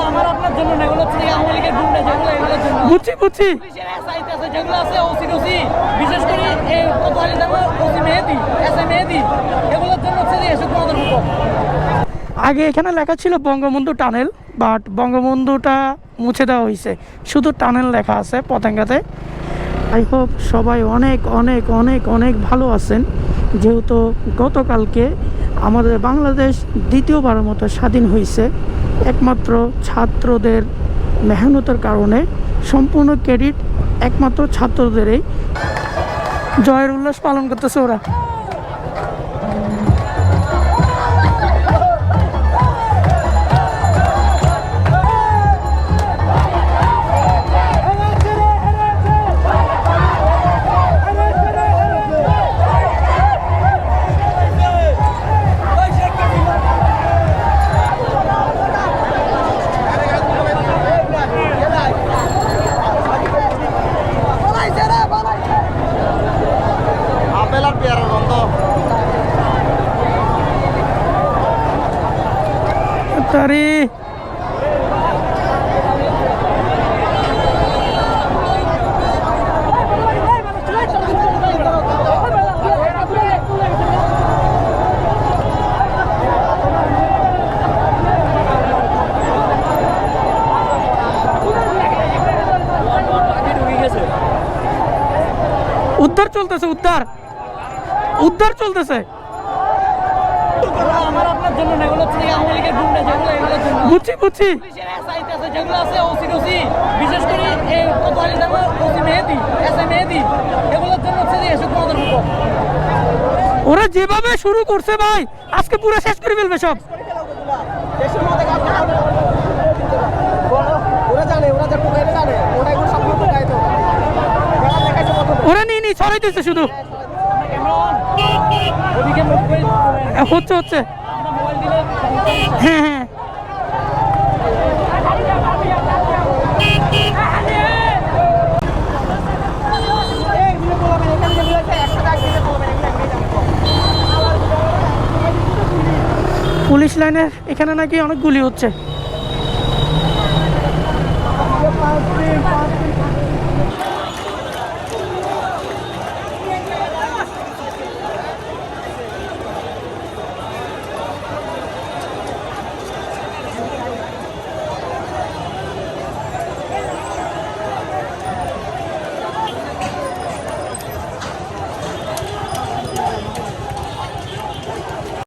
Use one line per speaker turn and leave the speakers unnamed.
আমার আপনার জন্য না, এগুলো হচ্ছে আওয়ামী লীগের গুন্ডা যেগুলো, এগুলোর জন্য।
বুঝছি বুঝছি।
পুলিশের SIT আছে যেগুলো আছে, ওসি বিশেষ করে এই কোতোয়ালি থানার ওসি মেহেদী, SI মেহেদী, এগুলোর জন্য হচ্ছে যে এসব তোমাদের উপর।
আগে এখানে লেখা ছিল বঙ্গবন্ধু টানেল, বাট বঙ্গবন্ধুটা মুছে দেওয়া হয়েছে, শুধু টানেল লেখা আছে পতেঙ্গাতে। আই হোপ সবাই অনেক অনেক অনেক অনেক ভালো আছেন, যেহেতু গতকালকে আমাদের বাংলাদেশ দ্বিতীয়বারের মতো স্বাধীন হয়েছে একমাত্র ছাত্রদের মেহনতের কারণে। সম্পূর্ণ ক্রেডিট একমাত্র ছাত্রদেরই। জয়ের উল্লাস পালন করতেছে ওরা। তারি উদ্ধার চলতেছে, উদ্ধার চলতেছে।
আমার আপনার জন্য না, এগুলো হচ্ছে আওয়ামী লীগের গুন্ডা যেগুলো, এগুলোর জন্য।
বুঝছি বুঝছি।
পুলিশের SIT আছে যেগুলো আছে, ওসি বিশেষ করে এই কোতোয়ালি থানার ওসি মেহেদী, SI মেহেদী, এগুলোর জন্য হচ্ছে যে এসব তোমাদের উপর।
ওরা যেভাবে শুরু করছে ভাই, আজকে পুরো শেষ করে ফেলবে সব। ওরা নিয়ে ছড়াইতেছে শুধু। হচ্ছে হ্যাঁ হ্যাঁ। পুলিশ লাইনের এখানে নাকি অনেক গুলি হচ্ছে।